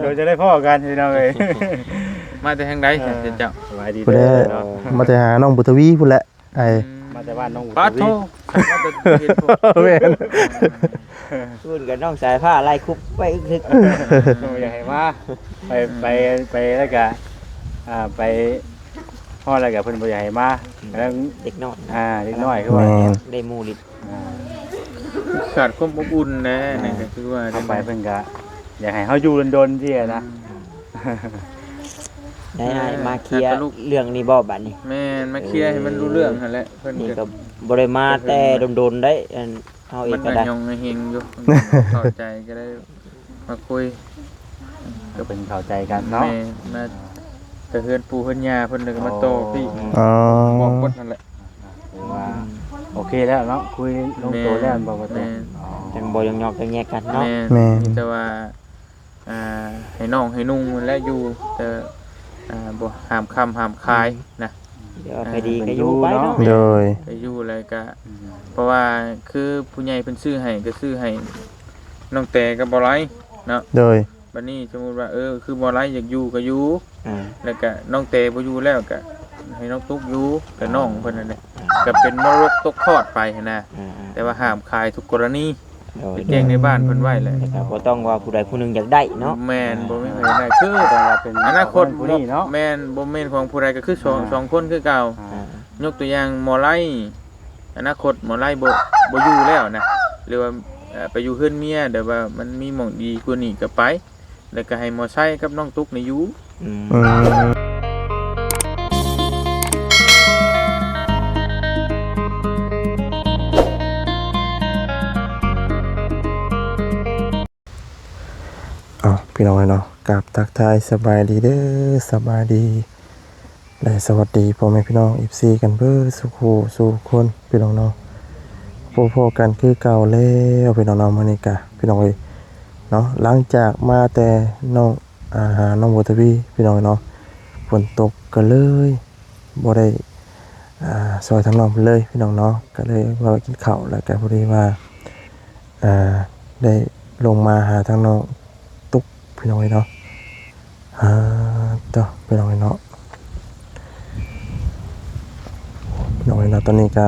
โดยจะได้พ่อกันพี่น้องเอ้ย มาแต่ทางใดเจ้า สบายดี พุ่นแหละ เนาะ มาแต่หาน้องบุตรวีพุ่นแหละไอ้ มาแต่บ้านน้อง ปาโท แม่น พูดกับน้องสายผ้าไล่คุบไปอึก อยากให้มาไปแล้วก็ไปพ่ออะไรกับเพิ่นบ่อยากให้มาแล้ว เด็กน้อย เล็กน้อยคือว่า แม่น ได้มูลิด ขาดความอบอุ่นนะนี่ก็คือว่า เข้าไปเพิ่นก็อยากให้เฮาอยู่ดนๆที่นะ ได้มาเคลียร์เรื่องนี้บ่บัดนี้ แม่นมาเคลียร์ให้มันรู้เรื่องนั่นแหละเพิ่น นี่ ก็ ก็บ่ได้มาแต่โดนๆได้เฮาเอ มั ง น ก็ ก็ ได้ ยองเฮงอยู่เข้าใจก็ได้มาคุย ก็เป็นเข้าใจกันเนาะ แม่มาแต่เฮือนปู่เฮือนย่าเพิ่นก็มาโตพี่ อ๋อ บอกหมดนั่นแหละ ถือว่าโอเคแล้วเนาะคุยลงตัวแล้วบอกว่าตัว จังบ่ยองๆจังแยกกันเนาะ แม่มีแต่ว่าให้น้องให้นุ่งและอยู่แต่บ่ห้ามคำห้ามคายนะ เดี๋ยวไปดีก็อยู่ไปเนาะ โดย ไปอยู่อะไรก็เพราะว่าคือผู้ใหญ่เพิ่นซื้อให้ก็ซื้อให้น้องแต่ก็บ่ไรเนาะ โดย บัดนี้สมมุติว่าคือบ่ไรอยากอยู่ก็อยู่ อ่า แล้วก็น้องแต่บ่อยู่แล้วก็ให้น้องตุ๊กอยู่กับน้องเพิ่นนั่นแหละก็เป็นมรดกตกทอดไปหั้นนะแต่ว่าห้ามขายทุกกรณี โดย ไปแจ้งในบ้านเพิ่นไว้แหละ แต่ก็บ่ต้องว่าผู้ใดผู้หนึงอยากได้เนาะ แม่นบ่มีใครได้คือ แต่ว่าเป็น อนาคต ผู้นี้เนาะ แม่นบ่แม่นของผู้ใดก็คือสองคนคือเก่า ยกตัวอย่างหมอไล่อนาคตหมอไล่บ่อยู่แล้วนะหรือว่าไปอยู่เฮือนเมียเดี๋ยวว่ามันมีหม่องดีกว่านี้ก็ไปแล้วก็ให้หมอไส้กับน้องตุ๊กนี่อยู่ อืม อืมพี่น้องเนาะกับทักทายสบายดีเด้อสบายดีและสวัสดีพ่อแม่พี่น้อง FC กันเบ้อสุขสู่คนพี่น้องเนาะพบกันคือเก่าแล้วพี่น้องเนาะมื้อนี้กะพี่น้องเอ้ยเนาะหลังจากมาแต่น้องหาน้องบัวทวีพี่น้องเนาะฝนตกก็เลยบ่ได้ซอยทางน้องเพิ่นเลยพี่น้องเนาะก็เลยว่ากินข้าวแล้วก็พอดีว่าได้ลงมาหาทางน้องพี่น้องเนาะต่อพี่น้องเนาะพี่น้องเนาะตอนนี้ก็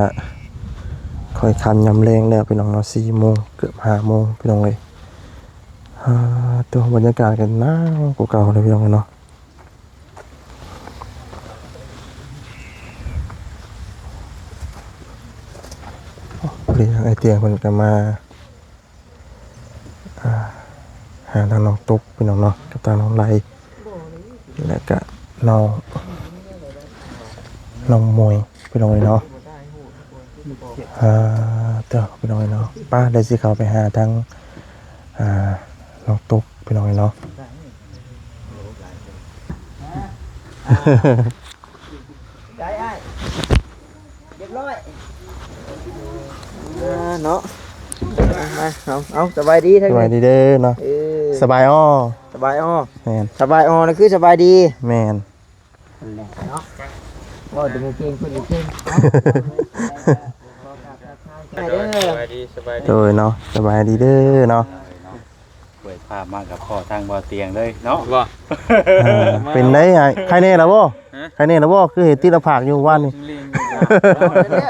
ค่อยคำยำแรงแล้วพี่น้องเนาะ4 โมงเกือบ5 โมงพี่น้องเลยตัวบรรยากาศกันหนาวกว่าเก่าเลยพี่น้องเนาะพอดีทางไอเตียงมันก็มาหาทางน้องตุ๊กพี่น้องเนาะกับทางน้องไลแล้วก็น้องมวยพี่น้องเนาะเจ้าพี่น้องเนาะป้าได้สิเขาไปหาทางน้องตุ๊กพี่น้องเนาะ ได้อ้ายเรียบร้อยเนาะมาเอาสบายดีทั้ง สบายดีเด้อเนาะสบายอ้อ สบายอ้อ แม่น สบายอ้อนี่คือสบายดี แม่น เนาะว่าดึงเก่งคนเก่ง สบายดีสบายดี โดยเนาะสบายดีเด้อเนาะ เปิดภาพมากับพ่อทางบ่อเตียงเลยเนาะ บ่ เป็นได้ไงใครแน่ล่ะบ่ใครแน่ล่ะบ่คือเห็นติดผากอยู่วันนี้ ลิง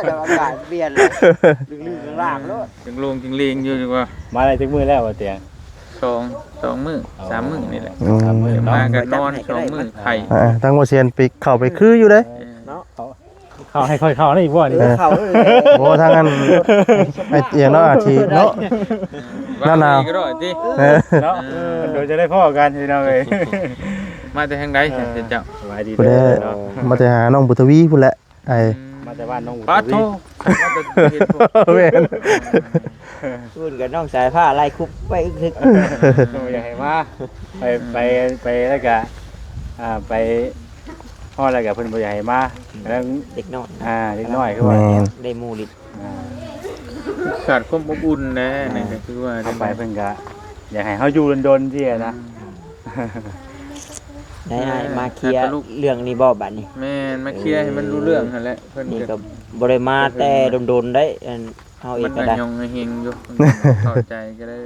เดี๋ยวอากาศเปลี่ยนเลยลื่นๆล่างแล้ว จึงลงจึงลิงอยู่ดีกว่า มาได้ถึงมื้อแล้วบ่อเตียง สองมื้อ3 มื้อนี่แหละ อืม มากันนอน2 มื้อไข่ ทางบ่เซียนไปเข้าไปคืออยู่เด้ เนาะ เข้าให้ค่อยเข้าได้อีกบ่นี่ เขาเลย โอ้ทางนั้นไอ้เตียงเนาะอาทิเนาะ หนาว ก็ได้ติ เนาะโดยจะได้พ่อกันพี่น้องเอ้ย มาแต่ทางใดเจ้า สบายดี พุ่นแหละ เนาะ มาแต่หาน้องบุตรวีพุ่นแหละไอ้ มาแต่บ้านน้อง ปาโท แม่น พูดกับน้องสายผ้าไล่คุบไปอึก อยากให้มาไปแล้วก็ไปพ่ออะไรกับเพิ่นบ่อยากให้มาแล้ว เด็กน้อย เล็กน้อยคือว่า แม่น ได้มูลิด ขาดความอบอุ่นนะนี่ก็คือว่า เข้าไปเพิ่นก็อยากให้เฮาอยู่ดนๆที่นะ ได้มาเคลียร์เรื่องนี้บ่บัดนี้ แม่นมาเคลียร์ให้มันรู้เรื่องนั่นแหละเพิ่น นี่ ก็ ก็บ่ได้มาแต่โดนๆได้เฮาเอ มั ง น ก็ ก็ ได้ ยองเฮงอยู่เข้าใจก็ได้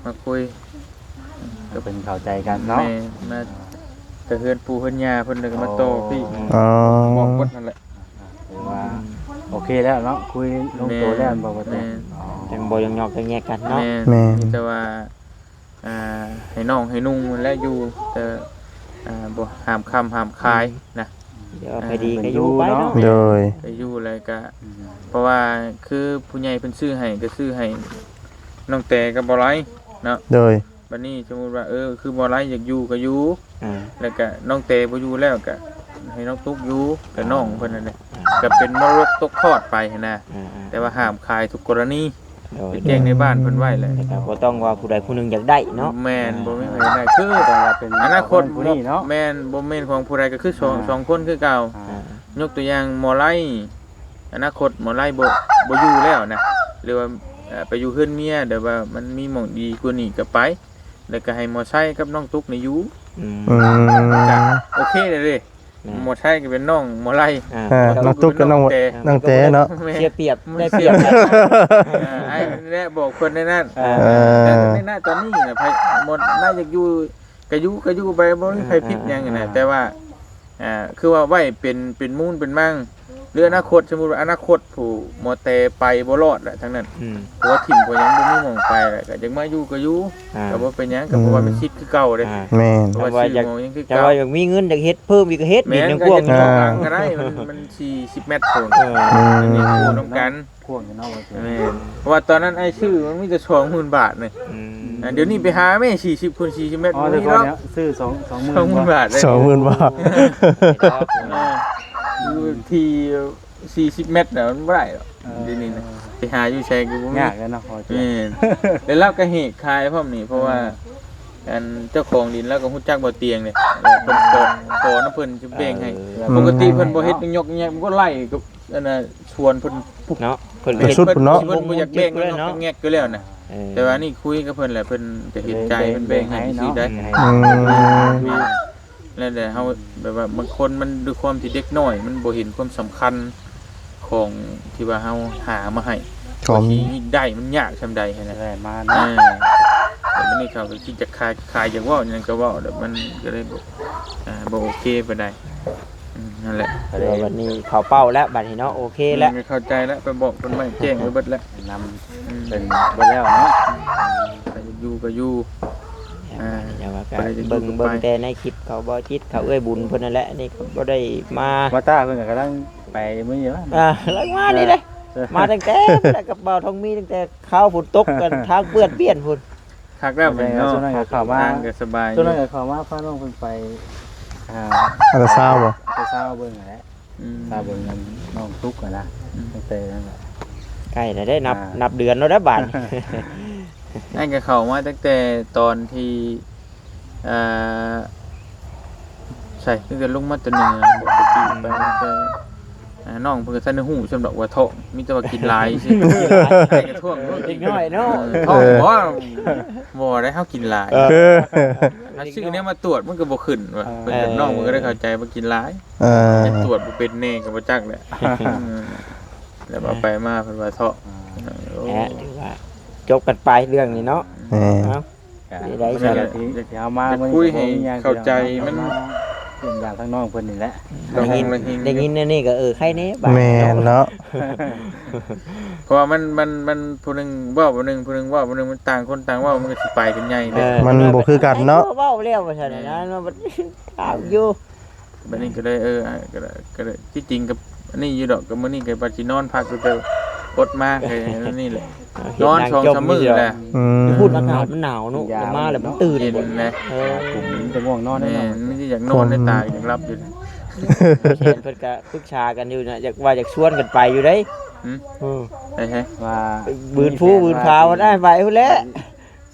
มาคุย ก็เป็นเข้าใจกันเนาะ แม่มาแต่เฮือนปู่เฮือนย่าเพิ่นเลยก็มาโตพี่ อ๋อ บอกกดนั่นแหละ หรือว่าโอเคแล้วเนาะคุยลงตัวแล้วบอกว่าแต่ จังบ่ยังยอกจังแยกกันเนาะ แม่มีแต่ว่าให้น้องให้นุ่งและอยู่แต่บ่ห้ามค่ำห้ามคายนะ เดี๋ยวไปดีก็อยู่ไปเนาะ โดย ไปอยู่อะไรก็เพราะว่าคือผู้ใหญ่เพิ่นซื้อให้ก็ซื้อให้น้องแต่กับบ่ไรเนาะ โดย บัดนี้สมมุติว่าคือบ่ไรอยากอยู่ก็อยู่ อ่า แล้วก็น้องแต่บ่อยู่แล้วก็ให้น้องตุ๊กอยู่กับน้องเพิ่นนั่นแหละก็เป็นมรดกตกทอดไปนะแต่ว่าห้ามขายทุกกรณีไปแจ้งในบ้านเพิ่นไว้แหละ แต่ก็บ่ต้องว่าผู้ใดผู้หนึงอยากได้เนาะ แม่นบ่มีใครได้คือ แต่ว่าเป็น อนาคต ผู้นี้เนาะ แม่นบ่แม่นของผู้ใดก็คือสองคนคือเก่า ยกตัวอย่างหมอไล่อนาคตหมอไล่บ่อยู่แล้วนะหรือว่าไปอยู่เฮือนเมียเดี๋ยวว่ามันมีหม่องดีกว่านี้ก็ไปแล้วก็ให้หมอใช้กับน้องตุ๊กนี่อยู่ อืม โอเคเลยเด้หมอใช้ก็เป็นน้องหมอไล่ น้องตุ๊กกับน้องน้องเต้เนาะ แม่ เสียเปรียบได้เปรียบกัน ไอ้นี่บอกคนในนั้น เอ แต่ อ ในนั้นตอนนี้น่ะไผหมดน่าจะอยู่ก็อยู่ไปบ่มีใครผิดหยังนะแต่ว่าคือว่าไว้เป็นมูลเป็นมั่งหรืออนาคตสมมุติว่าอนาคตผู้หมอเตไปบ่รอดแหละทั้งนั้นเพราะว่าถิ่มบ่ยังบ่มีหม่องไปแหละก็ยังมาอยู่ก็อยู่ก็บ่เป็นหยังก็เพราะว่ามันคิดคือเก่าเด้ แม่น เพราะว่าชื่อหมอยังคือ แต่ เก่า ว่าอยากมีเงินอยากเฮ็ดเพิ่มอีกก็เฮ็ด แม้ นิดนึง ก็ พวก จะ นี้ ต่อหลังก็ได้มัน40เมตรโซนอันนี้คู่นำกัน พวกนี้เนาะว่าแต่ แม่นเพราะว่าตอนนั้นไอ้ชื่อมันมีแต่20,000 บาทนี่เดี๋ยวนี้ไปหาแม่40คูณ40เมตร อ๋อ บ่ แต่ มี ก่อน หรอก เนี้ยซื้อ20,000 20,000 บาทเลย 20,000 บาท อยู่ที่40 เมตรน่ะมันบ่ได้หรอกเดี๋ยวนี้นะไปหาอยู่ใช้ก็บ่มี ยากแล้วเนาะพอจะ แม่นแล้วเราก็เหตุคายพร้อมนี่เพราะว่าอันเจ้าของดินแล้วก็ฮู้จักบ่เตียงนี่เพิ่นขอน้ำเพิ่นสิแบ่งให้ปกติเพิ่นบ่เฮ็ดยกแยกมันก็ไล่กับอันน่ะชวนเพิ่น เนาะเพิ่น ไปสุดพุ่นเนาะ เพิ่นบ่อยากแบ่งเนาะแงกอยู่แล้วน่ะแต่ว่านี่คุยกับเพิ่นแหละเพิ่นจะเห็นใจเพิ่นแบ่งให้สิได้ อืม แล้วแต่เฮาแบบว่าบางคนมันด้วยความที่เด็กน้อยมันบ่เห็นความสำคัญของที่ว่าเฮาหามาให้ ของ ที่ได้มันยากซำใดหั่นน่ะ ได้มา อ่า เนาะ แต่มันนี่เขาก็คิดจะขายอย่างว่าอย่างนั้นก็ว่าแต่มันก็เลยบอกบอกโอเคไปได้นั่นแหละ ก็ เดี๋ ได้ ยววันนี้เขาเป้าแล้วบัดนี้เนาะโอเคแล้ว เข้าใจแล้วไปบอกคนไม่แจ้งไปเบิดแล้ว นำเป็นบ่แล้วเนาะ ไปอยู่ก็อยู่ เดี๋ยวว่าก็ ไปจะอยู่ เบิ่ง ก็ไป เบิ่งแต่ในคลิปเขาบ่จิตเขาเอ้ยบุญเพิ่นนั่นแหละนี่ก็บ่ได้มา ว่าตาเพิ่นก็กำลังไปมื้อนี้ว่า แล้วมานี่เลยมาตั้งแต่แต่กับบ่าวทองมีตั้งแต่ข้าวฝนตกกันทางเปื้อนเปี้ยนพุ่น คักแล้วเป็นเนาะ ช่วงนั้นก็เข้ามา ทางก็สบาย ช่วงนั้นก็เข้ามาพาน้องเพิ่นไปอ่า อันละซาวบ่ ไปเช้าเบิ่งแหละเช้าเบิ่งน้องทุกข์อะนะตั้งแต่นั้นแหละ ใกล้แล้วได้นับเดือนแล้วนะบาดนี้ นั่นก็เข้ามาตั้งแต่ตอนที่ใช่ตั้งแต่ลงมาตัวหนึงบอกไปกินไปตั้งแต่น้องเพิ่นก็ทันได้ฮู้สำหรับว่าท้องมีแต่ว่ากินหลายสิใช่ก็ท่วง เด็กน้อยเนาะ ท้องบ่ได้เฮากินหลาย เออ ถ้าชื่อเนี้ยมาตรวจมันก็บ่ขึ้นว่ะเพิ่นกับน้องมันก็ได้เข้าใจว่ากินหลาย เออ จะตรวจบ่เป็นแน่ก็บ่จักแหละแล้วเอาไปมาเพิ่นว่าท้องโอ้ ถือว่าจบกันไปเรื่องนี้เนาะ แหม่ เอ้า ได้ ได้ ใช่ ใช่ที่เอามา จะคุยให้เข้าใจมัน เป็นอย่างทางน้องเพิ่นนี่แหละ ระห ได้ ง ยิน ระหิง ได้ยินนี่ก็ใครแน่บาด แม่นเนาะ เพราะว่ามันผู้หนึงเว้าผู้หนึงมันต่างคนต่างเว้ามันก็สิไปกันใหญ่เด้ มันบ่คือกันเนาะ เว้าแล้วว่าซั่นน่ะนะมันถามอยู่ บัดนี้ก็ได้ก็ได้ที่จริงกับอันนี้อยู่ดอกก็มื้อนี้ก็ว่าสินอนพักอยู่แต่อดมากเลยนี่แหละนอน2-3มื้อแหละ อืม พูดอากาศมันหนาวเนาะเดี๋ยวมาแล้วมันตื่น เย็น หมด นะ กลุ่มนี้จะง่วงนอนได้ แม่ เนาะ ไม่ได้อยากนอนได้ตายอยากรับอยู่ เช่นเพิ่นก็ปรึกษากันอยู่นะอยากชวนกันไปอยู่เด้ ใช่ ว่า บืนผู้บืนพาวได้ไปพุ่นแหละ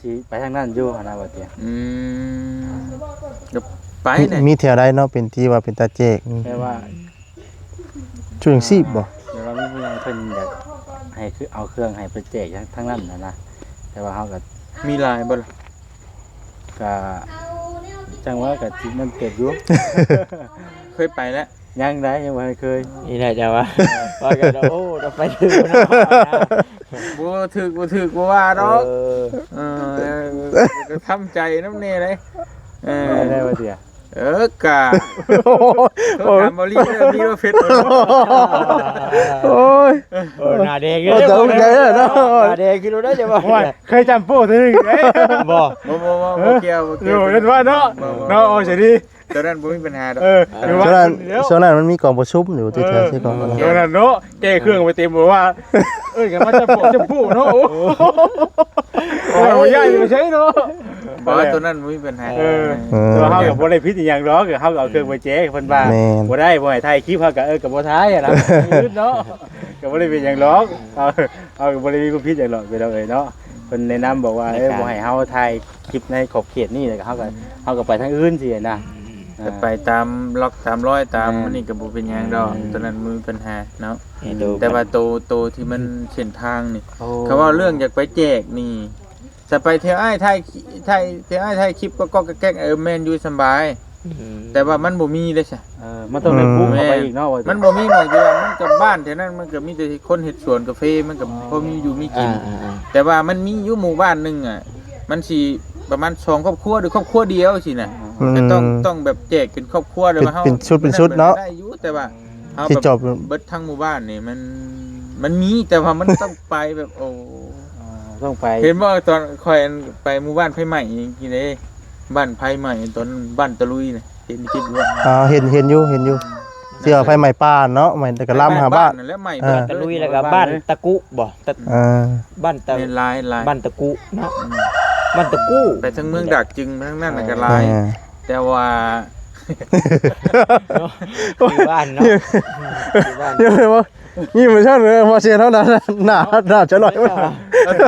สิไปทางนั้นอยู่หั่นน่ะว่าเตีย เดี๋ยวไปเนี่ย มีแถวใดเนาะเป็นที่ว่าเป็นตาแจก แต่ว่า ช่วยชีพบ่ แต่ว่ามีผู้ใหญ่เพิ่นอยากให้คือเอาเครื่องให้ไปแจกทางนั้นนะแต่ว่าเฮาก็ มีลายบ่ล่ะ ก็จังว่าก็สิมันเกิดอยู่ เคยไปแล้ว ยังได้ยังบ่เคย นี่แหละจะว่าว่ากันโอ้เราไปถึงเนาะ บ่ถึกบ่ว่าดอก เออ ก็ทำใจน้ำเน่เลยได้บ่เสีย กะเขาถามบริษัทมีว่าเฟซ โอ้ย หน้าแดง โอ้ตกใจเลยเนาะ หน้าแดงคือรู้ได้จะว่า โอ้ยเคยจำโป้ถึงเด้ บ่ บ่เกี่ยว อยู่เห็นว่าเนาะเนาะเอาเสียดี ตอนนั้นบ่มีปัญหาดอก อยู่ ช่วง ว่า นั้น เดี๋ยว ช่วงนั้นมันมีกองประชุมอยู่ที่แท้ใช่กองกัน เดี๋ยวนั้นเนาะแก้เครื่องไปเต็มบอกว่ากันมาจะโป้จะพูเนาะโอ้ยย่าอยู่ใช่เนาะ บ่ตัวนั้นบ่มีปัญหา ตัวเฮากับบ่ได้พิษอีหยังดอกเฮาก็เอาเครื่องไปแจ้เพิ่นว่าบ่ได้บ่ให้ถ่ายคลิปเฮาก็ก็บ่ถ่ายอ่ะนะเนาะก็บ่ได้เป็นหยังหรอกเอาก็บ่ได้มีความผิดหยังหรอกไปแล้วเนาะเพิ่นแนะนำบอกว่าบ่ให้เฮาถ่ายคลิปในขอบเขตนี่แล้วก็เฮาก็ไปทางอื่นสินะ จะไปตามล็อกตามร้อยตามอันนี้ก็บ่เป็นหยังดอกตัวนั้นบ่มีปัญหาเนาะแต่ว่าโตที่มันเส้นทางนี่เขาว่าเรื่องอยากไปแจกนี่จะไปเที่ยวอ้ายถ่ายเที่ยวอ้ายถ่ายคลิปก็แก๊กแม่นอยู่สบายแต่ว่ามันบ่มีเด้ใช่ มันต้องได้พุ่งเข้าไปอีกเนาะ มันบ่มีหม่องที่ว่ามันกับบ้านแถวนั้นมันก็มีแต่คนเฮ็ดสวนกาแฟมันก็พอมีอยู่มีกินแต่ว่ามันมีอยู่หมู่บ้านนึงอ่ะมันสิประมาณ2ครอบครัวหรือครอบครัวเดียวสินะก็ต้องแบบแจกเป็นครอบครัวเด้ว่าเฮาเป็นชุดเนาะ ได้อยู่แต่ว่าเฮา ที่จบ เบิดทั้งหมู่บ้านนี่มันมีแต่ว่ามันต้องไปแบบโอ้ ต้องไป เห็นบ่ตอนค่อยไปหมู่บ้านไผใหม่กี่เด้บ้านไผใหม่ตอนบ้านตะลุยน่ะเห็นคลิปบ่ เห็นอยู่เสื้อไฟใหม่ป้านเนาะใหม่แต่ก็ล่ำหาบ้าน แล้วใหม่ ตะลุยแล้วก็บ้านตะกุบ่บ้านตะ เป็นลาย บ้านตะกุเนาะบ้านตะกุ ไปทั้งเมืองดักจึงทั้งนั้นน่ะก็ลายแต่ว่า อยู่บ้านเนาะอยู่บ้าน เดี๋ยวเลยว่านี่มันช่างเลยมาเชียร์เท่านั้นหนาจะลอยมั้ย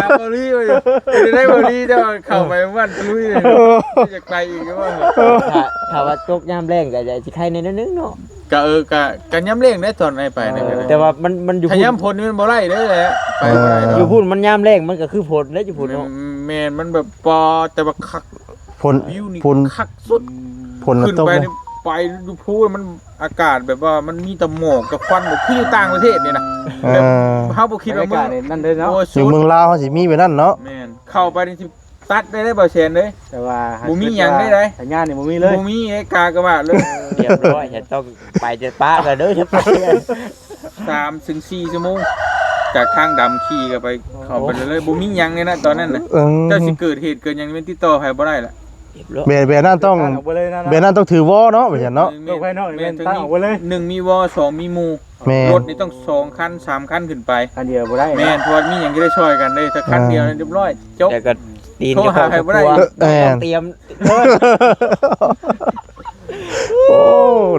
ตามบริวารได้บริจะเข้าไปบ้านลุยเลยจะไกลอีกว่า ถ้าว่าตกยามแรงก็จะสิใครในนั้นนึงเนาะ กันย้ำเร่งได้ตอนไหนไปเนี่ย แต่ว่ามันอยู่ ถ้าย้ำพลนี่มันบ่ไล่ได้เลยไปบ่ได้ อยู่พุ่นมันยามแรงมันก็คือผลแล้วอยู่พุ่นเนาะ แมนมันแบบปอแต่ว่าคัก พล วิวนี่ พล คักสุด พล ขึ้น ตก ไปไปดูพูมันอากาศแบบว่ามันมีแต่หมอกกับควันแบบคืออยู่ต่างประเทศเนี่ยนะเฮาบ่คิดว่ามึง นั่นเลยเนาะ อยู่เมืองลาวเขาสิมีไปนั่นเนาะ แม่นเข้าไปนี่สิตัดได้บ่แซนเลย แต่ว่า บ่มีหยังได้ได สัญญาณนี่บ่มีเลย บ่มีไอ้กากระบาดเลย เรียบร้อยจะต้องไปจะป้าก็เด้อจะไป 3-4 ชั่วโมงจากทางดำขี่ก็ไปเข้าไปเลยบ่มีหยังเลยนะตอนนั้นน่ะเจ้าสิเกิดเหตุเกิดหยังเป็นติดต่อใครบ่ได้ล่ะ เบนั่นต้องเบนั่นต้องถือวอเนาะไปเห็นเนาะ โลกภายนอกนี่ตั้งออกไปเลย 1มีวอ2มีหมู่ แม่ รถนี่ต้อง2คัน3คันขึ้นไป อันเดียวบ่ได้ แม่นเพราะมีหยังจะได้ช่วยกันได้ถ้าคันเดียวนี่เรียบร้อยจบ แต่ก็ตีนจะเข้าครัวต้องเตรียม โอ้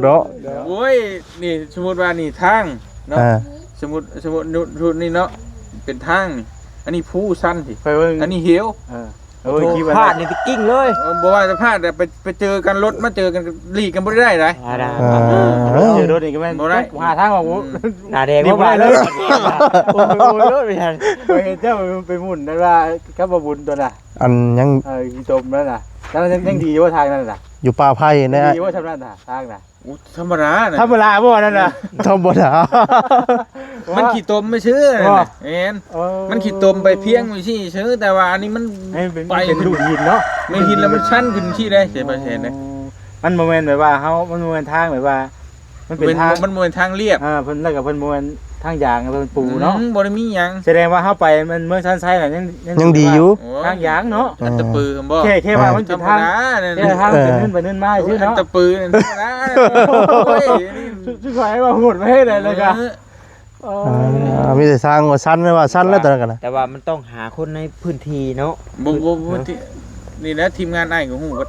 เนาะ โอ้ยนี่สมมุติว่านี่ทางเนาะสมมุตินี่เนาะเป็นทางนี่อันนี้ผู้สั้นสิ ไปเบิ่ง อันนี้เหว คิด พลาดนี่ไปกิ้งเลย บอกว่าจะพลาดแต่ไปเจอกันรถมาเจอกันหลีกกันบ่ได้ไร เจอรถนี่ก็แม่นหาทางออก หน้าแดงมาเลยโอ้ยไม่ทัน ไปเห็นเจ้าไปหมุนนั่นว่ากับบ่บุญตัวน่ะ อันยัง อีตมนั่นน่ะแล้วยังดีว่าทางนั่นน่ะ อยู่ป่าไผ่เนี่ย ดีว่าทำนั่นน่ะทางน่ะ ธรรมดาน่ะ ธรรมดาบ่นั่นน่ะ ธรรมดา มันขี่ตมไม่ชื่อน่ะเอ็นมันขี่ตมไปเพียงไม่ใช่ชื่อแต่ว่าอันนี้มัน ไปเป็นดูหินเนาะ ไม่หินแล้วมันชั้นขึ้นที่ได้เห็นป่ะเห็นได้ มันโมเมนต์แบบว่าเฮามันโมเมนต์ทางแบบว่ามันเป็นทาง มันมวยทางเรียบ เพิ่นแล้วก็เพิ่นโมเมนต์ทางยางเพิ่นปูเนาะ บ่ได้มีหยัง แสดงว่าเฮาไปมันเมืองชันไซน่ะยังดีอยู่ ทางยางเนาะ อันตะปือบ่ แค่ว่ามัน ธร เป็น รม ทาง ดาเนี่ย แค่ทางเป็นขึ้นไปขึ้นมาซื่อ อัน เนาะ ตะปือธรรมดาโอ้ย สุดท้ายว่าหมดไปให้เลยก็ มีแต่สร้างว่าสั้นไม่ว่าสั้นแล้วแต่กันนะ แต่ว่ามันต้องหาคนในพื้นที่เนาะ บ่นี่นะทีมงานอ้ายก็ฮู้ว่า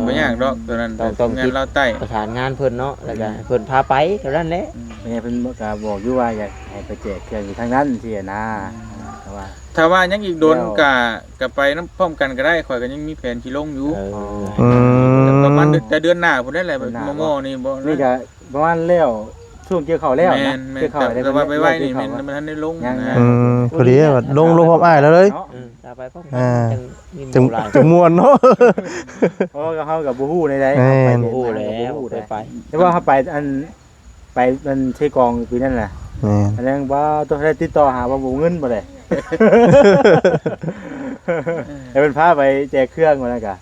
บ่ยากดอกตัวนั้นทีมงานเราใต้ ประสานงานเพิ่นเนาะแล้วก็เพิ่นพาไปเท่านั้นแหละ แม่เพิ่นก็บอกอยู่ว่าอยากให้ไปแจกเครื่องอยู่ทางนั้นสินะแต่ว่า ถ้าว่ายังอีกโดนกะไปน้ำพร้อมกันก็ได้ข่อยก็ยังมีแผนที่ลงอยู่ ประมาณแต่เดือนหน้าพุ่นได้แหละแบบโม่ๆนี่บ่ นี่ก็ประมาณแล้วช่วงเกี่ยวข้าวแล้ว แม่ นะ น เกี่ยวข้าวได้ แต่ว่าไปไว้นี่มันทันได้ลงนะ พอดีว่าลงพร้อมอ้ายแล้วเลย ถ้าไปพร้อม จะมวนเนาะ เพราะว่าเฮากับบ่ฮู้ในใด โอ้แล้วไป แต่ว่าเฮาไปมันใช้กองปีนั่นแหละ นี่ อันนั้นว่าต้องได้ติดต่อหาว่าบ่เงินบ่ได้ ให้เพิ่นพาไปแจกเครื่องว่านั่นกะ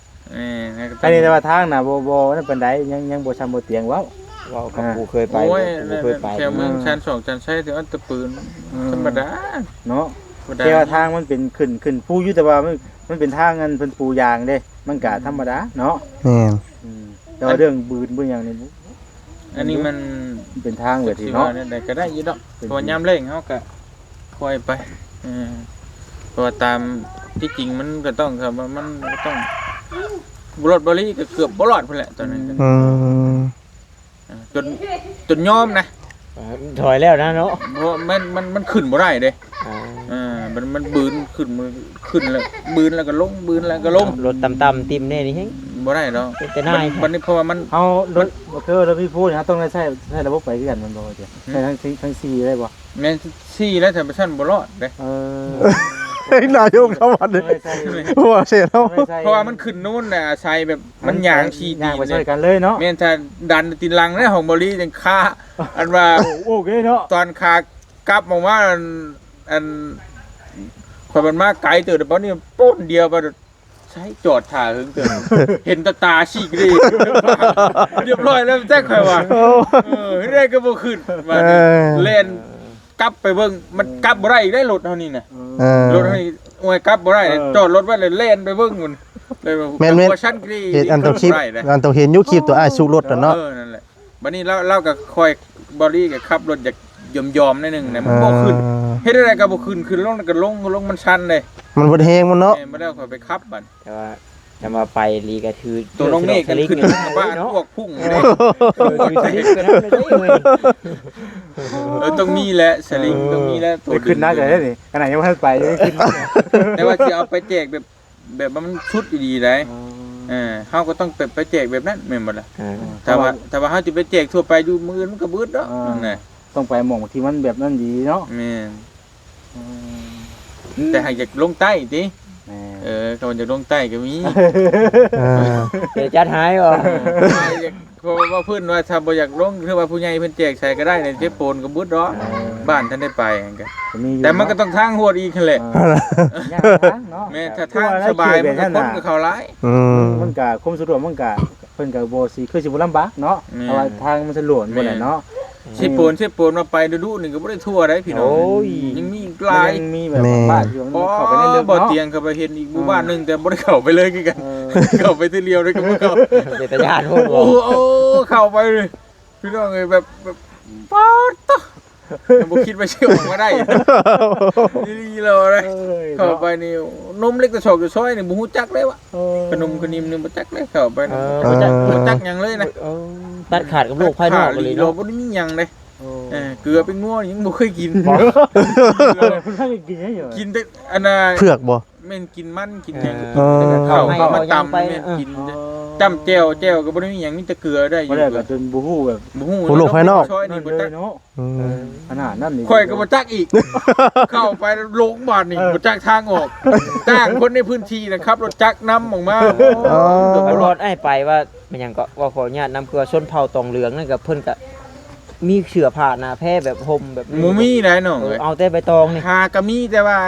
อันนี้แต่ว่าทางน่ะบ่นั่นปานใดยังบ่ชำบ่เตียงเว้า เว้ากับกูเคยไป โอ้ย กูเคยไป แถวเมืองชั้น2ชั้นใช้แต่อันตะปืนธรรมดา เนาะแต่ว่าทางมันเป็นขึ้นปูอยู่แต่ว่ามันเป็นทางเงินเพิ่นปูยางเด้มันก็ธรรมดาเนาะ แม่น แต่ว่าเรื่องบืนเบิ่งหยังนี่ อันนี้มัน เป็นทางแบบนี้เนาะ ได้ก็ได้อยู่ดอกเพราะว่ายามเร่งเฮาก็ค่อยไปเพราะว่าตามที่จริงมันก็ต้องครับมันก็ต้องรถบริก็เกือบบ่รอดพุ่นแหละตอนนั้น จนยอมนะ ถอยแล้วนะเนาะ เพราะมันขึ้นบ่ได้เด้มันบืนขึ้นแล้วบืนแล้วก็ลงบืนแล้วก็ลง รถต่ำๆติ่มแน่นี่แฮง บ่ได้ดอก เป็นแต่นาย มันนี่เพราะว่ามัน เฮารถบ่คือรถพี่พูดนะต้องได้ใช้ระบบไปคือกันมันบ่จ้ะใช้ทั้ง4ได้บ่ แม่นซี่แล้วแต่ชั่นบ่รอดเด้ เฮ้ยนายกเข้ามาดิหัวเสียแล้ว เพราะว่ามันขึ้นนู่นน่ะใส่แบบมันหยางขี้ ยางไป ตี ช่วยกันเลยเนาะ แม่นถ้าดันตีลังในของบ่ลีจังคาอันว่า โอเคเนาะ ตอนขากลับมาว่าอันข่อยมันมาไกลเติบแต่บ่นี่ป้นเดียวบ่ใช้จอดถ่าเฮิงเกินเห็นตาฉีกเลยเรียบร้อยแล้วแจ้งข่อยว่าเรื่อยก็บ่ขึ้นมาเล่นกลับไปเบิ่งมันกลับบ่ได้อีกได้รถเท่านี้น่ะรถเท่านี้โอ้ยกลับบ่ได้จอดรถไว้เลยเล่นไปเบิ่งมันเลยว่าชั้นกรี เห็นอันต้องคลิปอันต้องเห็นยุคคลิปตัวอ้ายสุกรถเนาะ นั่นแหละบัดนี้เราก็คอยบอดี้ก็ขับรถอยากยอมๆนิดนึงนะมันบ่ขึ้นเฮ็ดอะไรก็บ่ขึ้นลงก็ลงมันชันเลย มันบ่แฮงมันเนาะ บ่ได้คอยไปขับบัด แต่ว่าจะมาไปลีก็คือ ตัวน้องเมฆกันขึ้นกับบ้านพวกพุ่งเลย คือสลิงก็นั้นเลย ต้องมีแหละสลิงต้องมีแล้ว ไปขึ้นนักเลยนี่ขนาดยังบ่ทันไปยังขึ้น แต่ว่าสิเอาไปแจกแบบมันชุดดีๆได้เฮาก็ต้องไปแจกแบบนั้นแม่นบ่ล่ะแต่ว่าเฮาสิไปแจกทั่วไปอยู่มื้ออื่นมันก็เบิดเนาะนั่นแหละ ต้องไปหม่องที่มันแบบนั้นดีเนาะ แม่นแต่หากอยากลงใต้ติ เขาจะลงใต้ก็มี เดี๋ยวจัดหายบ่ เพราะว่าเพิ่นว่าถ้าบ่อยากลงคือว่าผู้ใหญ่เพิ่นแจกใส่ก็ได้ในเทปโปนก็บึดดอกบ้านท่านได้ไปกันแต่มันก็ต้องทางโหดอีกนั่นแหละแม่ถ้าทางสบายมันก็คนก็เข้าหลายมันก็คุมสะดวกมันก็เพิ่นก็บ่สิคือสิบ่ลำบากเนาะเพราะว่าทางมันสะดวกบ่ได้เนาะเทปโปนมาไปดูๆนี่ก็บ่ได้ทั่วได้พี่น้องยังมีหลายยังมีแบบบ้านอยู่มันเข้าไปในลึก บ่ เนาะ เตียงเข้าไปเห็นอีกหมู่บ้านนึงแต่บ่ได้เข้าไปเลยคือกันเข้าไปทีเดียวเลยก็บ่เข้า เป็นตาญาติโหด โอ้เข้าไปเลยพี่น้องเอ้ยแบบป๊อดตะบ่คิดว่าสิออกมาได้ดีๆเลยเข้าไปนี่นมเล็กตะชอกอยู่ซอยนี่บ่ฮู้จักเลยวะขนมขนิ่มนี่บ่จักเลยเข้าไปบ่จักหยังเลยนะ ตัดขาดกับโลกภายนอกเลย เรา เนาะ บ่ได้มีหยังเลยเกลือเป็นงัวยังบ่เคยกิน เพิ่นพากินให้อยู่ กินแต่อันน่ะ เผือกบ่ แม่นกินมันกินหยัง เข้า เข้ามาตำแม่นกินจ้ำแจ่วก็บ่ได้มีหยังมีแต่เกลือได้อยู่ บ่ได้ก็จนบ่ฮู้แบบ บ่ฮู้ โลกภายนอก ซอยนี่บ่จัก เนาะขนาดนั้นนี่ ข่อยก็บ่จักอีก เข้าไปโรงพยาบาลนี่บ่จักทางออกจ้างคนในพื้นที่นะครับรถจักรนำออกมา ตลอดไอ้ไปว่ามันหยังก็ว่าขออนุญาตนำเกลือชนเผ่าตองเหลืองนั่นก็เพิ่นก็มีเสื้อผ้าหน้าแพร่แบบห่มแบบ หมูมีได้น้องเอ้ย เอาแต่ใบตองนี่ หาก็มีแต่ว่า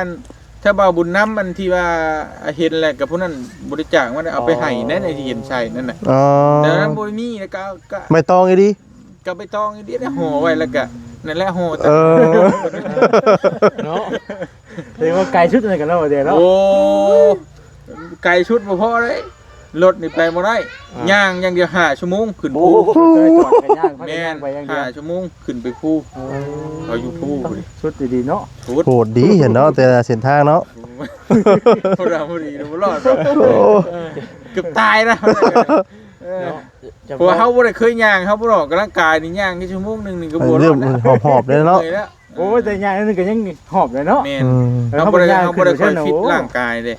ถ้าบ่าวบุญน้ำมันที่ว่าเห็นแหละกับผู้นั้นบริจาคว่าเอาไปให้นั่นไอ้ที่เห็นใช่นั่นน่ะ อ๋อ แต่นั้นบ่มีแล้วก็ ไม่ต้องอีดิ ก็ไปตองอีเดียวห่อไว้แล้วก็นั่นแหละห่อ เนาะ เรียกว่าไกลชุดอะไรกันแล้วเดี๋ยวเนาะ โอ้ไก่ชุดบ่พอเลยรถนี่ไปบ่ได้ย่างอย่างเดียว5ชั่วโมงขึ้นภู เคยจอดกันย่างพัก แม่ ย่าง น ไปย่างเดียว 5ชั่วโมงขึ้นไปภูเขาอยู่ภูพุ่น ชุดดีๆเนาะ ชุด โหดดีเห็นเนาะแต่ละเส้นทางเนาะ บ่ได้บ่ดีบ่รอดเกือบตายนะเพราะว่าเฮาบ่ได้เคยย่างเฮาบ่ออกกำลังกายนี่ย่างแค่ชั่วโมงนึงนี่ก็บ่ร เรื่ อ อง ดนะ หอบๆเลยเนาะ โอ้ยแต่ย่างนึงก็ยังหอบเลยเนาะ แม่นเฮาบ่ได้ค่อยฟิตร่างกายเด้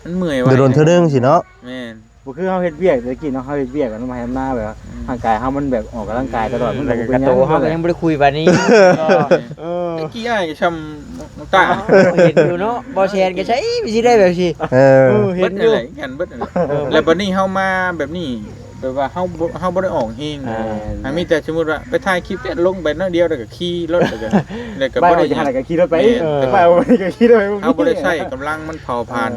มันเมื่อยไว้ เดี๋ยวโดนเธอเรื่องสิเนาะ แม่น บ่คือเฮาเฮ็ดเวียกตะกี้เนาะเฮาเฮ็ดเวียกกันมาให้มาแบบร่างกายเฮามันแบบออกกำลังกายตลอดมัน กระโตเฮาก็ยังบ่ได้คุยบัดนี้ เมื่อกี้อ้ายช้ำน้ำตา เห็นอยู่เนาะบ่แชนก็ใช้สิได้แบบสิ เออ เบิดอะไรกันเบิดอะไรแล้วบัดนี้เฮามาแบบนี้ แบบว่าเฮาบ่ได้ออกเฮงมีแต่สมมุติว่าไปถ่ายคลิปลงไปน้อยเดียวแล้วก็ขี่รถแล้วก็บ่ได้ จะหาอะไรก็ขี่รถไปไปเอาไปก็ขี่รถไป เฮาบ่ได้ใช้กำลังมันเผาผลาญ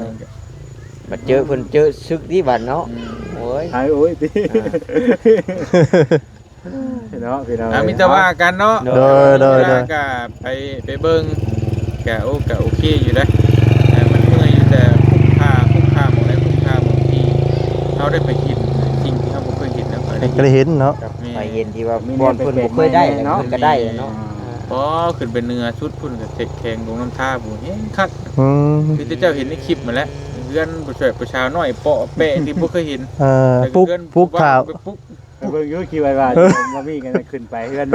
บัดเจอเพิ่นเจอซึกที่บัดเนาะโอ้ย โอ้ยติเนาะพี่น้อง มีแต่ว่ากันเนาะ โดยก็ไปเบิ่งก็โอเคอยู่ได้มันเมื่อยอยู่แต่คุ้มค่าหมดแล้วคุ้มค่าบางทีเฮาได้ไปกินสิ่งที่เฮาบ่เคยเห็นแล้ว ก็ได้เห็นเนาะ ไปเห็นที่ว่าบอนเพิ่นบ่เคยได้เนาะเพิ่นก็ได้เนาะ พอขึ้นเป็นเนื้อชุดพุ่นก็เจ็กแข็งลงน้ำท่าบุเห็นคัก อืม คือเจ้าเห็นในคลิปมาแล้วเพื่อนผู้ช่วยประชาน้อยเปาะแปะที่บ่เคยเห็น ปุ๊กข่าว ปุ๊ก เบิ่งอยู่ขี่ไว้ว่าบ่มีกันขึ้นไปเฮือน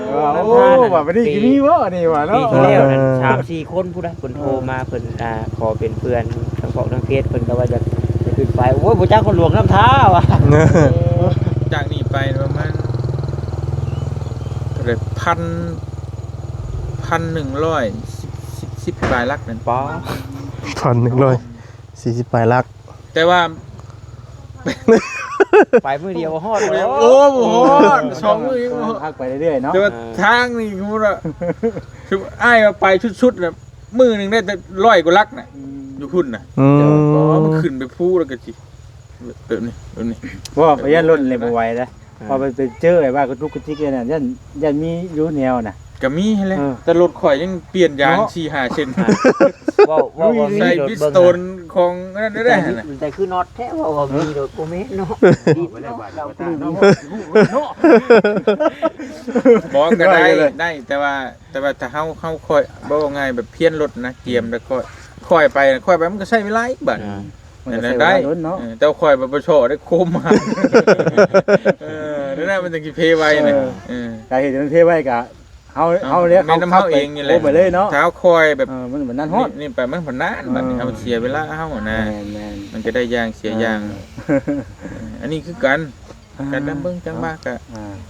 โอ้ว่าบ่ได้สิมีบ่นี่ว่า ปี เนาะ ที่แล้วนั้น3-4 คนผู้ใดเพิ่นโทรมาเพิ่นขอเป็นเพื่อนทั้งพวกทั้งเพจเพิ่นก็ว่าจะขึ้นไปโอ้ยบ่จักคนหลวงน้ำท้าว่ะ จากนี้ไปประมาณเท่าไหร่1,110ปลายลักนั่น ป้า 1,140ปลายลัก แต่ว่า ไปมื้อเดียวฮอด โอ้โหสองมือ พักไปเรื่อยๆเนาะ แต่ว่าทางนี่สมมุติว่าคืออ้ายว่าไปชุดๆน่ะมือนึงได้แต่100กว่าลักน่ะอยู่พุ่นน่ะ อืม มันขึ้นไปพูแล้วก็จิแบบนี้ ว่าไปยันรถเลยบ่ไหวนะพอไปเจอไอ้ว่าก็ทุกกระจิกเลยน่ะยันมีอยู่แนวน่ะ ก็มีให้แล้วแต่รถข่อยยังเปลี่ยนยาง4-5เส้น ว่า ใส่พิสโตนของนั่นได้น่ะ แต่คือน็อตแท้ว่ามีโดดโกเมเนาะดีเนาะเราตื่นเนาะ บอกก็ได้แต่ว่าถ้าเฮาค่อยบ่ว่าง่ายแบบเพี้ยนรถนะเตรียมแล้วก็ค่อยไปมันก็ใช้เวลาอีกบัด มันจะได้เนาะ แต่ค่อยแบบบ่ชอได้โคมมานั่นมันจังสิเพไว้น่ะแต่เห็นมันเทไว้กะเฮาเรียก แม่น้ำเฮาเองนี่แหละ ไปเลยเนาะ เท้าค่อยแบบ มันเหมือนนั้นฮอด นี่ไปมันพนานบัดนี้มันเสียเวลาเฮานะ แม่น มันจะได้ยางเสียยางอันนี้คือกันดำเบิ่งจังบ้ากะ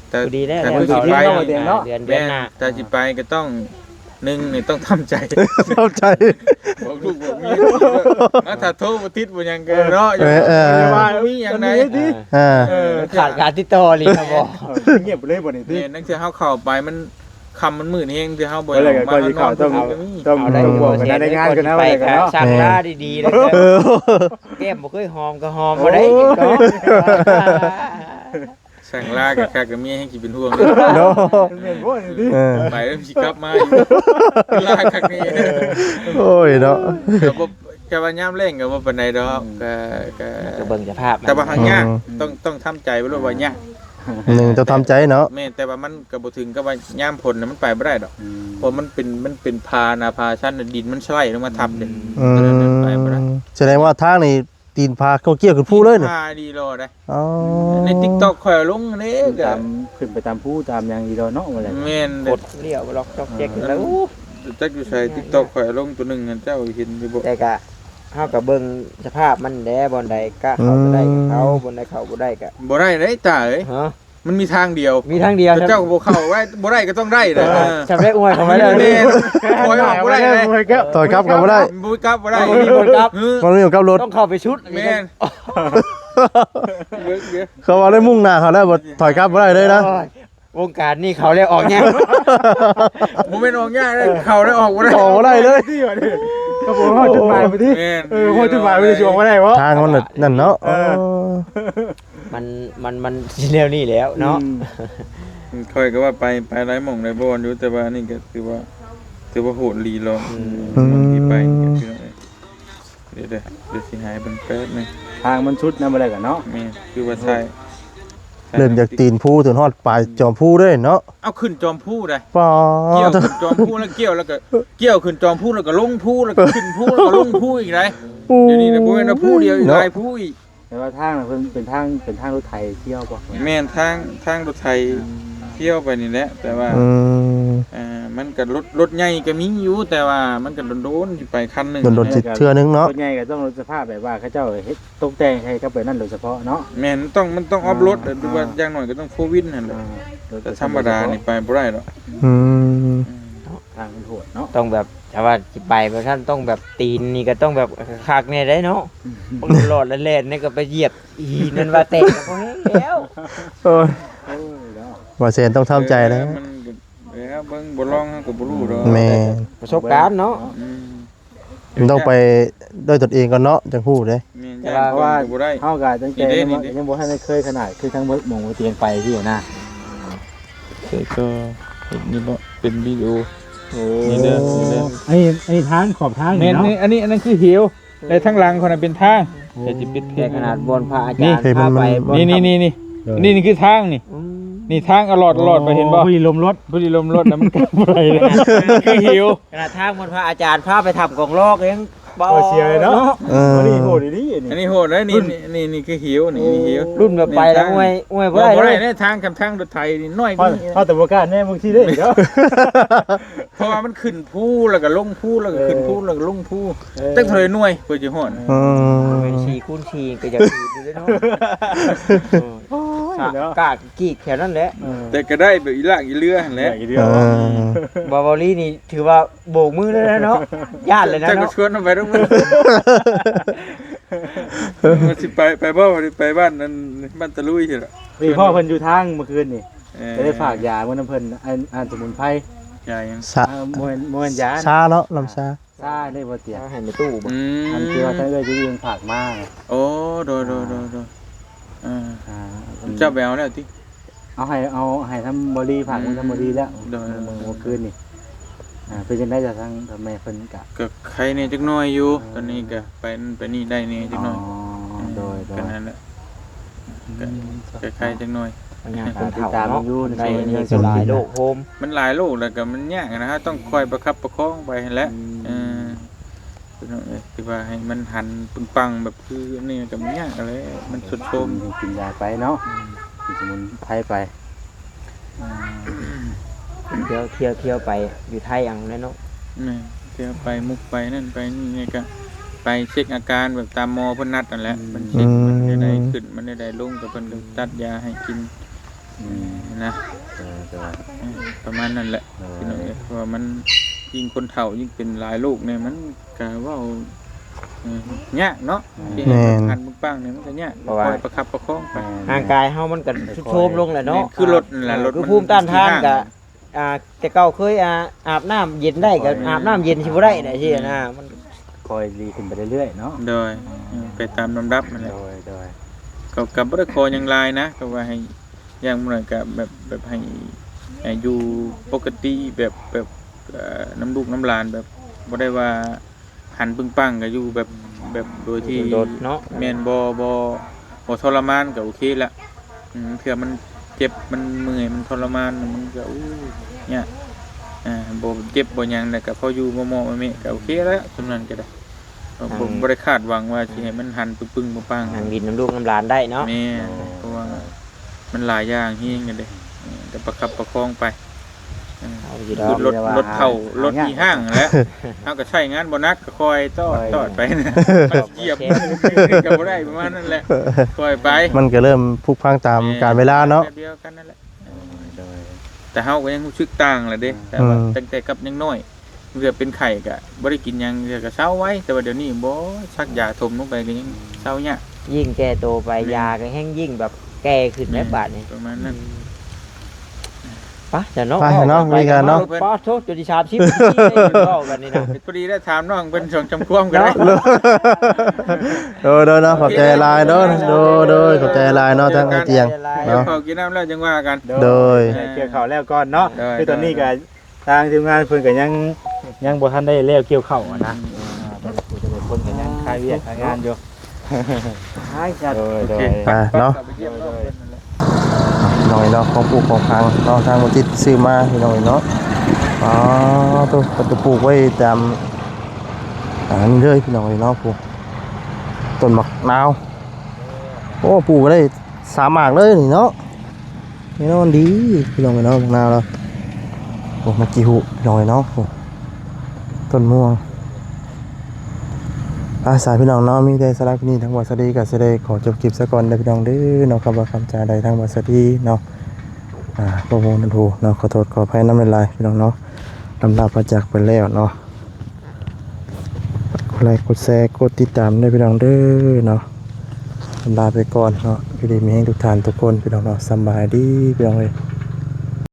แต่ ดีแล้ว แต่คือสิไป เดือนหน้า แต่สิไปก็ต้อง1นี่ต้องทำใจ เข้าใจ บอกลูกบอกเมียถ้าโทรบ่ติดบ่หยังก็เนาะอย่าว่ามีหยังไหน ขาดการติดต่อนี่ครับบ่ เงียบเลยบ่นี่ติ นี่นั่นคือเฮาเข้าไปมันคำมันมืดเฮงคือเฮาบ่ ก็เลยก็สิเข้าต้องบอกกันได้งานกันนะ ไป ว่ากันเนาะ สั่งลาดีๆเลยแก้มบ่เคยหอมก็หอมบ่ได้ก็ สั่งลากับคักกับเมียให้สิเป็นห่วง เนาะ แม่นบ่นี่ติ ไปแล้วสิกลับมาอยู่ลาคักนี่ โอ้ยเนาะ ก็บ่ก็ว่ายามแรงก็บ่ปานใดดอกก็ เบิ่งสภาพ แต่ว่าหางยากต้องทำใจไว้ว่ายาก หนึ่งจะทำใจเนาะ แม่แต่ว่ามันก็บ่ถึงกับว่ายามผลน่ะมันไปบ่ได้ดอกเพราะมันเป็นพานาพาชั้นดินมันสไลด์ลงมาทับเด้ไปบ่ได้ แสดงว่าทางนี้ตีนพาเขาเกี่ยวขึ้นผู้เลยเนี่ย พาดีรอได้ อ๋อ ใน TikTok ข่อยลงนี่ก็ ตามขึ้นไปตามผู้ตามอย่างอีดอเนาะว่าอะไร แม่น กดเลี้ยวล็อกจอกแจ๊กแล้ว จักอยู่ใส่ TikTok ข่อยลงตัวหนึงเจ้าเห็นอยู่บ่ แต่ก็เฮาก็เบิ่งสภาพมันแหละบ่อนใดก็เข้าได้เขาบ่อนใดเข้าบ่ได้ก็ บ่ได้เด้ตาเอ้ย ฮะ มันมีทางเดียว มีทางเดียว แต่เจ้าบ่เข้าไว้บ่ได้ก็ต้องได้นะ จำได้อวยเขาไว้แล้ว นี่ นี่ ปล่อยออกบ่ได้เลย ต่อยครับกันไม่ได้ บ่กลับบ่ได้ มีคนครับ มันไม่อยู่กับรถ ต้องเข้าไปชุด แม่นเดี๋ยว เขาว่าได้มุ่งหน้าเขาได้บ่ถอยครับไม่ได้เลยนะ วงการนี่เขาเรียกออกแนว บ่แม่นออกยากเลยเข้าได้ออกบ่ได้ ออกไม่ได้เลย ที่ว่าดิก็บ่ฮอดจุดหมายไปที่ แม่น ฮอดจุดหมายไปสิบ่ได้บ่ ทางมันน่ะนั่นเนาะ มันแนวนี้แล้วเนาะ ค่อยก็ว่าไปหลายหม่องหลายบ่อนอยู่แต่ว่านี่ก็ถือว่าโหดลีรอที่ไปนี่ก็คือเดี๋ยวสิหายเป็นแป๊บนึง ทางมันชุดนำบ่ได้กันเนาะ แม่นคือว่าใช่ เริ่มจากตีนผู้ถึงฮอดปลายจอมผู้ด้วยเนาะ เอาขึ้นจอมผู้ได้ ป๋อ เกี่ยวขึ้นจอมผู้แล้วเกี่ยวแล้วก็เกี่ยวขึ้นจอมผู้แล้วก็ลงผู้แล้วก็ขึ้นผู้แล้วก็ลงผู้อีกได้เดี๋ยวนี้นะบ่แม่นผู้เดียวอีกหลายผู้อีก แต่ว่าทางน่ะเพิ่นเป็นทางรถไถเที่ยวบ่ แม่นทางรถไทยเที่ยวไปนี่แหละแต่ว่า มันก็รถใหญ่ก็มีอยู่แต่ว่ามันก็โดนๆสิไปคันนึง โดนสิเทื่อนึงเนาะ รถใหญ่ก็ต้องรถสภาพแบบว่าเขาเจ้าเฮ็ดตกแต่งให้กับแบบนั้นโดยเฉพาะเนาะ แม่นมันต้องออฟรถดูว่าอย่างน้อยก็ต้องโควิดนั่นแหละแต่ธรรมดานี่ไปบ่ได้หรอก อืม ทางมันโหดเนาะ ต้องแบบ แต่ว่าสิไปบ่ท่านต้องแบบตีนนี่ก็ต้องแบบคักๆแน่ได้เนาะต้องหลอดเล่นๆนี่ก็ไปเหยียบอีนั่นว่าเตะก็บ่แห้งแล้ว โอ้ยว่าเซนต้องทำใจนะ มันก็เบิ่งบ่ลองก็บ่รู้ดอก แม่ ประสบการณ์เนาะ อืม มันต้องไปด้วยตนเองก่อนเนาะจังพูดเด้ แม่น แต่ ย่าน ว่า คนก็บ่ได้ เฮาก็ตั้งแต่ยังบ่ทันได้เคยขนาดคือทั้งหมดหม่องบ่เตียงไปพี่นะ แต่ก็เห็นนี่บ่เป็นวิดีโอ โอ้ นี่เด้อนี่เด้อ ไอ้ทางขอบทาง แม่ นี่ น เนาะ นี่อันนั้นคือเหวแต่ทางหลังคนน่ะเป็นทางแต่สิปิดเพล แต่ ง ขนาดบนพระอาจารย์พาไปบ นี่คือทางนี่ อืม นี่ทางอลอดไปเห็นบ่ ผู้ลมรถ พอดีลมรถนะมันกลับอะไรเลยคือหิว ขนาดทางบนพระอาจารย์พาไปทำกองลอกเองบ่ เสียเลยเนาะ เออ นี่โหดนี่ อันนี้โหดนะนี่คือหิวนี่หิว รุ่นแบบไปแล้วอวยบ่ บ่ ได้ ได้ เลย เนี่ยทางกับทางรถไถนี่น้อย เขาแต่บ่กล้าแน่บางทีได้เนาะ เพราะว่ามันขึ้นภูแล้วก็ลงภูแล้วก็ขึ้นภูแล้วก็ลงภูตั้งเท่าไหร่หน่วยเพื่อจะฮอด อืม 4คูณ4ก็จะอืดอยู่เลยเนาะกากกีกแถวนั้นแหละ แต่ก็ได้แบบอีลากอีเรือหั่นแหละ เออ บาวารีนี่ถือว่าโบกมือเลยนะเนาะญาติเลยนะ แต่ก็ เนาะ ชวนเอาไปทุกมื้อมันสิไปบ่ไปบ้านนั้นบ้านตะลุยสิล่ะ พี่พ่อเพิ่นอยู่ทางเมื่อคืนนี่จะได้ฝากยาเมื่อน้ำเพิ่นอันสมุนไพร ยายยัง ซา มวนยา ซาเนาะลำซา ซ่าได้บ่เตีย ให้ในตู้บ่ อันที่ว่าท่านเอ้ยจะยืนฝากมา โอ้โดเจ้าแบวแล้วติ เอาให้ทำบริฝากมึงทำบริแล้วเมื่อคืนนี่เป็นจังได้จากทางทำไมเพิ่นกะ ก็ใครเนี่ยจักหน่อยอยู่ตอนนี้ก็ไปนี่ได้นี่จักหน่อย โดย ก็นั่นแหละก็ใครจักหน่อย งานการตามอยู่ในนี่ก็หลายโลกโฮม มันหลายโลกแล้วก็มันยากนะฮะต้องคอยประคับประคองไปให้แล้วคือว่าให้มันหันปึงปังแบบคือนี่ก็มันยากอะไรมันสุดโทรม กินยาไปเนาะกินสมุนไพรไป เที่ยวไปอยู่ไทยอังนั้นเนาะ นี่เที่ยวไปมุกไปนั่นไปนี่ก็ไปเช็คอาการแบบตามหมอเพิ่นนัดนั่นแหละมันเช็คมันได้ขึ้นมันได้ลงก็เพิ่นก็ตัดยาให้กินนะประมาณนั้นแหละพี่น้องเพราะว่ามันยิ่งคนเฒ่ายิ่งเป็นหลายโรคเนี่ยมันก็เว้ายากเนาะที่ให้มันหันมุกปังเนี่ยมันก็ยากคอยประคับประคองไป ร่างกายเฮามันก็ทุดโทรมลงแหละเนาะ คือรถนั่นแหละรถ คือภูมิต้านทานก็แต่เก่าเคยอาบน้ำเย็นได้ก็อาบน้ำเย็นสิบ่ได้ได้สินะมัน คอยดีขึ้นไปเรื่อยๆเนาะ โดยไปตามลำดับนั่นแหละ โดย เขากับบ่ได้ขอหยังหลายนะก็ว่าให้อย่างมื้อก็แบบให้อยู่ปกติแบบน้ำลูกน้ำหลานแบบบ่ได้ว่าหันปึ้งปังก็อยู่แบบโดยที่ โดดเนาะ แม่นบ่ทรมานก็โอเคละเผื่อมันเจ็บมันเมื่อยมันทรมานมันก็เนี่ยบ่เจ็บบ่หยังแต่ก็พออยู่มอๆแม่ก็โอเคแล้วสำนั้นก็ได้ผมบ่ได้คาดหวังว่าสิให้มันหันปึ้งๆปัง ทางดินน้ำลูกน้ำหลานได้เนาะ แม่เพราะว่ามันหลายอย่างเฮียงกันเด้ก็ประคับประคองไป เอาอยู่ด คือ อก รถเท่ารถที่ห้างแล้วเอาก็ใช้งานบ่นักก็คอยตอดไปนะมันเหยียบก็บ่ได้ประมาณนั้นแหละคอยไป มันก็เริ่มพุกพังตามกาลเวลาเนาะ แบบเดียวกันนั่นแหละแต่เฮาก็ยังรู้สึกต่างแหละเด้แต่ว่าตั้งแต่กับยังน้อยเรือเป็นไข้ก็บ่ได้กินหยังเรือก็เช้าไว้แต่ว่าเดี๋ยวนี้บ่ซักยาทมลงไปก็ยังเช้ายาก ยิ่งแก่โตไปยาก็แห้งยิ่งแบบแก่ขึ้นในบาดนี่ ประมาณนั้น ปะจะเนาะ ไปเนาะมีกันเนาะ ปะโทษจุดที่30นาทีได้เว้ากันนี่นะ พอดีได้ถามน้องเป็นช่องจำความกันได้ โดยเนาะขอบใจหลายเนาะโดยขอบใจหลายเนาะทั้งไอเตียง เดี๋ยว เนาะ ขอกินน้ำแล้วจังว่ากัน โดย เกี่ยวข้าวแล้วก่อนเนาะ โดย คือตอนนี้ก็ทางทีมงานเพิ่นก็ยังบ่ทันได้แล้วเกี่ยวข้าวนะคนก็ยังคายเวียกคายงานอยู่ หายจัด โดย ไปเนาะหน่อยเนาะของปลูกของพังเนาะทางวัดที่ซื้อมาหน่อยเนาะอ๋อตัวจะปลูกไว้ตามนี่เลยพี่น้อยเนาะปลูกต้นมะนาวโอ้ปลูกได้3หมากเลยนี่เนาะนี่เนาะมันดีพี่น้อยเนาะมะนาวแล้วปลูกมากี่หุพี่น้อยเนาะต้นม่วงสายพี่น้องเนาะมีแต่สาระพี่นี่ทั้งวัสดีกับเสด็จขอจบคลิปซะก่อนเด้อพี่น้องเด้อเนาะคำว่าคำจาใดทั้งวัสดีเนาะพระวงศ์นันทูเนาะขอโทษขออภัยน้ำเป็นไรพี่น้องเนาะลำลาพระจักรไปแล้วเนาะ ดไลค์กดแชร์กดติดตามด้วยพี่น้องเด้อเนาะลาไปก่อนเนาะพี่ดีมีให้ทุกท่านทุกคนพี่น้องเนาะสำบายดีพี่น้องเอ้ย